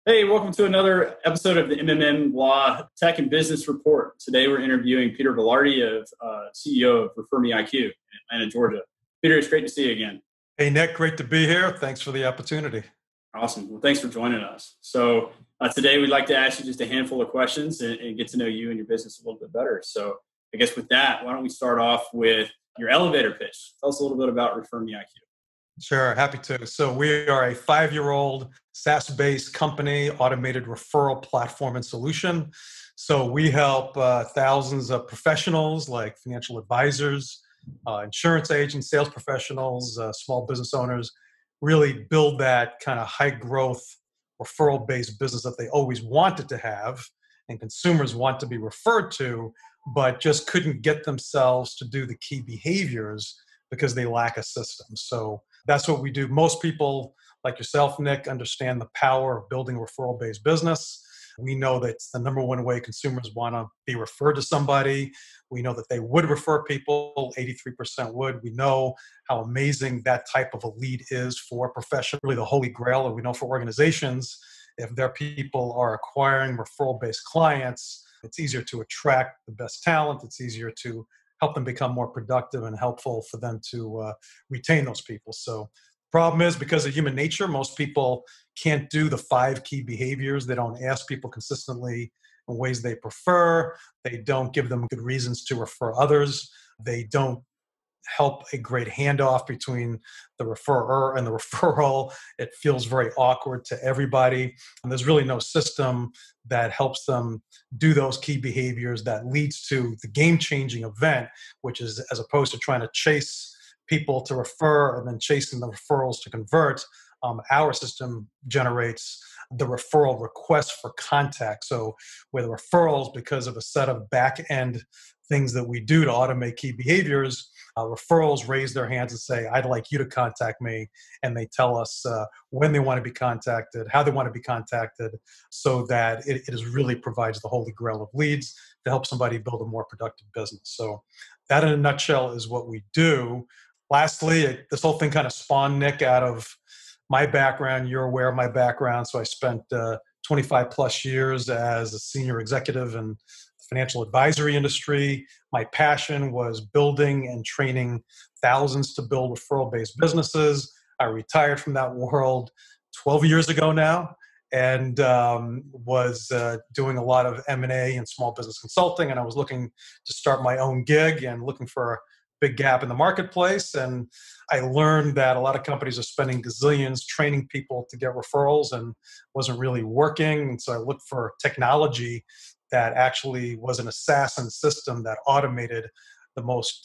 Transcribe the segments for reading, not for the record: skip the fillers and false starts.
Hey, welcome to another episode of the MMM Law Tech and Business Report. Today we're interviewing Peter Velardi, CEO of ReferMe IQ in Atlanta, Georgia. Peter, it's great to see you again. Hey, Nick, great to be here. Thanks for the opportunity. Awesome. Well, thanks for joining us. So today we'd like to ask you just a handful of questions and get to know you and your business a little bit better. So I guess with that, why don't we start off with your elevator pitch? Tell us a little bit about ReferMe IQ. Sure, happy to. So we are a 5-year-old SaaS-based company, automated referral platform and solution. So we help thousands of professionals like financial advisors, insurance agents, sales professionals, small business owners, really build that kind of high growth referral-based business that they always wanted to have and consumers want to be referred to, but just couldn't get themselves to do the key behaviors because they lack a system. So that's what we do. Most people like yourself, Nick, understand the power of building a referral-based business. We know that it's the number one way consumers want to be referred to somebody. We know that they would refer people, 83% would. We know how amazing that type of a lead is for a profession, really the holy grail. And we know for organizations, if their people are acquiring referral-based clients, it's easier to attract the best talent. It's easier to help them become more productive and helpful for them to retain those people. So problem is, because of human nature, most people can't do the 5 key behaviors. They don't ask people consistently in ways they prefer. They don't give them good reasons to refer others. They don't help a great handoff between the referrer and the referral. It feels very awkward to everybody. And there's really no system that helps them do those key behaviors that leads to the game-changing event, which is, as opposed to trying to chase people to refer and then chasing the referrals to convert, our system generates the referral request for contact. So where the referrals, because of a set of back-end things that we do to automate key behaviors, referrals raise their hands and say, I'd like you to contact me. And they tell us when they want to be contacted, how they want to be contacted, so that it really provides the holy grail of leads to help somebody build a more productive business. So that in a nutshell is what we do. Lastly, this whole thing kind of spawned, Nick, out of my background. You're aware of my background. So I spent 25 plus years as a senior executive in the financial advisory industry. My passion was building and training thousands to build referral-based businesses. I retired from that world 12 years ago now, and was doing a lot of M&A and small business consulting. And I was looking to start my own gig and looking for a big gap in the marketplace. And I learned that a lot of companies are spending gazillions training people to get referrals and wasn't really working. And so I looked for technology that actually was an assassin system that automated the most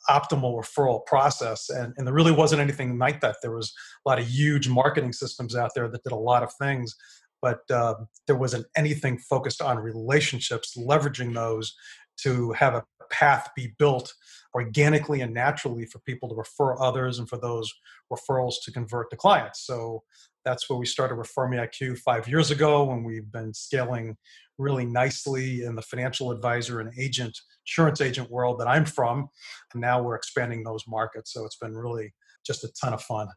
optimal referral process. And there really wasn't anything like that. There was a lot of huge marketing systems out there that did a lot of things, but there wasn't anything focused on relationships, leveraging those to have a path be built organically and naturally for people to refer others and for those referrals to convert to clients. So that's where we started ReferMe IQ 5 years ago, and we've been scaling really nicely in the financial advisor and insurance agent world that I'm from. And now we're expanding those markets. So it's been really just a ton of fun.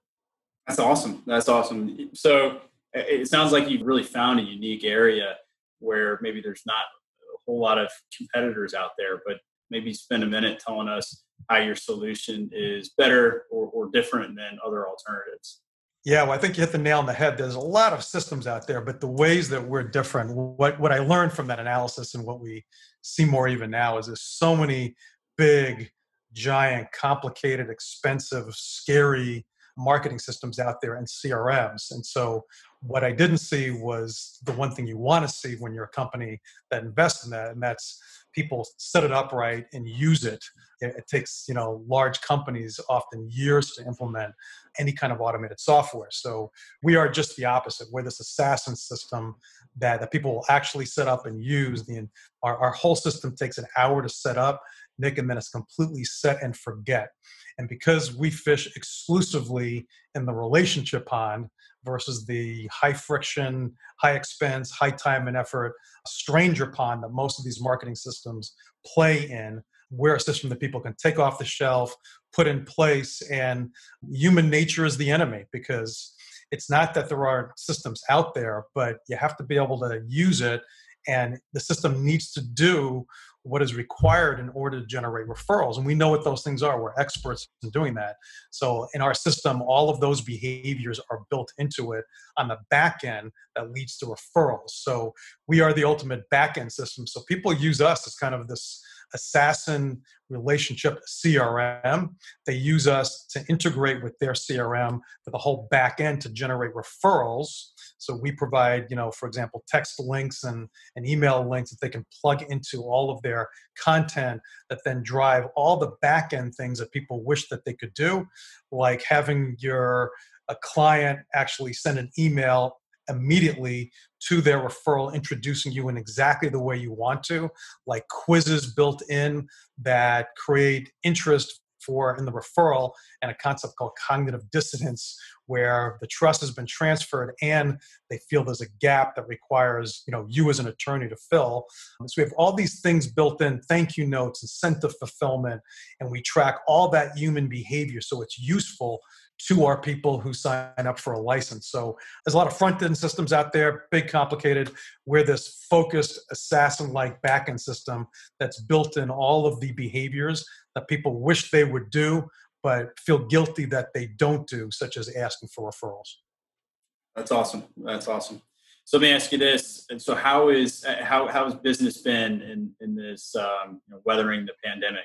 That's awesome. That's awesome. So it sounds like you've really found a unique area where maybe there's not a whole lot of competitors out there, but maybe spend a minute telling us how your solution is better or different than other alternatives. Yeah, well, I think you hit the nail on the head. There's a lot of systems out there, but the ways that we're different, what I learned from that analysis and what we see more even now is there's so many big, giant, complicated, expensive, scary marketing systems out there and CRMs. And so what I didn't see was the one thing you want to see when you're a company that invests in that, and that's people set it up right and use it. It takes, large companies often years to implement any kind of automated software. So we are just the opposite. We're this assassin system that people will actually set up and use. Our whole system takes an hour to set up, Nick, and then it's completely set and forget. And because we fish exclusively in the relationship pond versus the high friction, high expense, high time and effort stranger pond that most of these marketing systems play in, we're a system that people can take off the shelf, put in place, and human nature is the enemy, because it's not that there aren't systems out there, but you have to be able to use it. And the system needs to do what is required in order to generate referrals. And we know what those things are. We're experts in doing that. So in our system, all of those behaviors are built into it on the back end that leads to referrals. So we are the ultimate back end system. So people use us as kind of this assassin relationship CRM. They use us to integrate with their CRM for the whole back end to generate referrals. So we provide, for example, text links and email links that they can plug into all of their content that then drive all the back end things that people wish that they could do, like having a client actually send an email immediately to their referral, introducing you in exactly the way you want to, like quizzes built in that create interest in the referral, and a concept called cognitive dissonance, where the trust has been transferred and they feel there's a gap that requires you as an attorney to fill. So we have all these things built in, thank you notes, incentive fulfillment, and we track all that human behavior so it's useful to our people who sign up for a license. So there's a lot of front-end systems out there, big, complicated. We're this focused, assassin-like back-end system that's built in all of the behaviors that people wish they would do, but feel guilty that they don't do, such as asking for referrals. That's awesome. That's awesome. So let me ask you this. And so how has business been in this weathering the pandemic?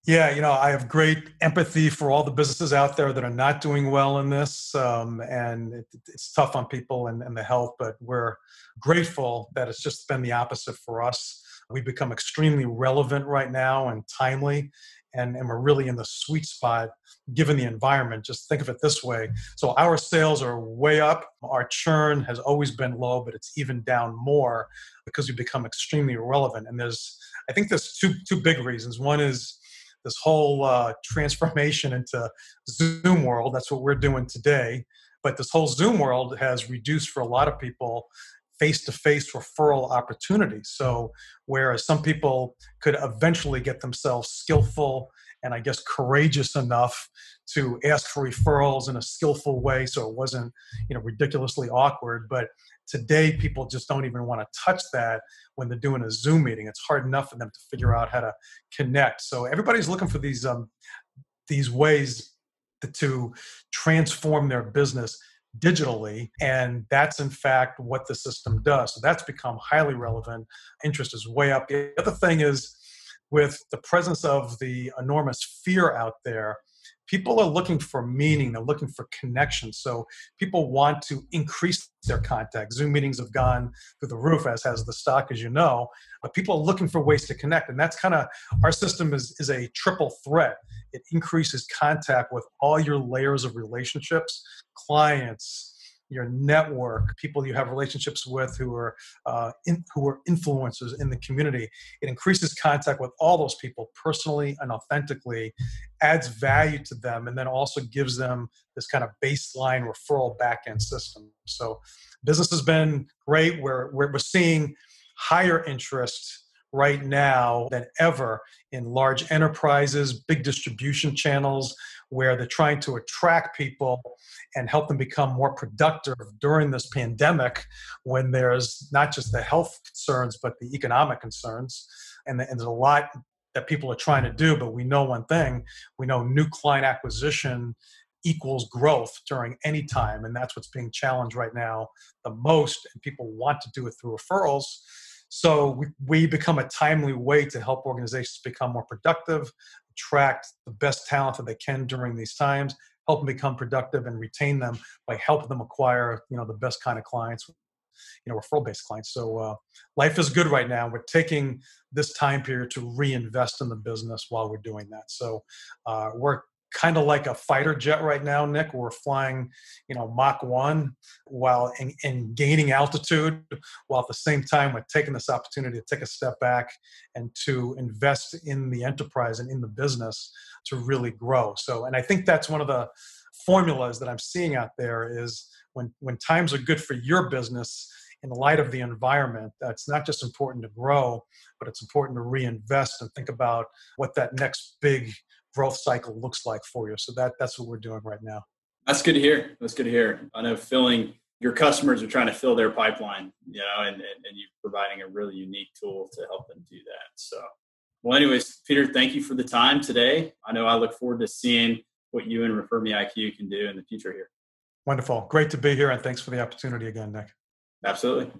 Yeah, I have great empathy for all the businesses out there that are not doing well in this, and it's tough on people and the health, but we're grateful that it's just been the opposite for us. We've become extremely relevant right now and timely, and we're really in the sweet spot given the environment. Just think of it this way. So our sales are way up. Our churn has always been low, but it's even down more because we've become extremely relevant. And I think there's two big reasons. One is this whole transformation into Zoom world. That's what we're doing today. But this whole Zoom world has reduced for a lot of people face-to-face referral opportunities. So whereas some people could eventually get themselves skillful and I guess courageous enough to ask for referrals in a skillful way so it wasn't ridiculously awkward, but today people just don't even want to touch that when they're doing a Zoom meeting. It's hard enough for them to figure out how to connect. So everybody's looking for these ways to transform their business digitally, and that's in fact what the system does. So that's become highly relevant. Interest is way up. The other thing is, with the presence of the enormous fear out there, people are looking for meaning. They're looking for connection. So people want to increase their contact. Zoom meetings have gone through the roof, as has the stock, as you know. But people are looking for ways to connect. And that's kind of, our system is a triple threat. It increases contact with all your layers of relationships, clients, your network, people you have relationships with who are influencers in the community. It increases contact with all those people personally and authentically, adds value to them, and then also gives them this kind of baseline referral back-end system. So business has been great. We're seeing higher interest right now than ever in large enterprises, big distribution channels, where they're trying to attract people and help them become more productive during this pandemic, when there's not just the health concerns, but the economic concerns. And there's a lot that people are trying to do, but we know one thing: we know new client acquisition equals growth during any time. And that's what's being challenged right now the most. And people want to do it through referrals. So we become a timely way to help organizations become more productive, attract the best talent that they can during these times, help them become productive, and retain them by helping them acquire, the best kind of clients, referral-based clients. So life is good right now. We're taking this time period to reinvest in the business while we're doing that. So we're kind of like a fighter jet right now, Nick. We're flying, Mach 1 while in gaining altitude, while at the same time we're taking this opportunity to take a step back and to invest in the enterprise and in the business to really grow. So, and I think that's one of the formulas that I'm seeing out there is when times are good for your business, in light of the environment, it's not just important to grow, but it's important to reinvest and think about what that next big growth cycle looks like for you. So that's what we're doing right now. That's good to hear. That's good to hear. I know your customers are trying to fill their pipeline, and you're providing a really unique tool to help them do that. So, well, anyways, Peter, thank you for the time today. I know I look forward to seeing what you and ReferMe IQ can do in the future here. Wonderful. Great to be here. And thanks for the opportunity again, Nick. Absolutely.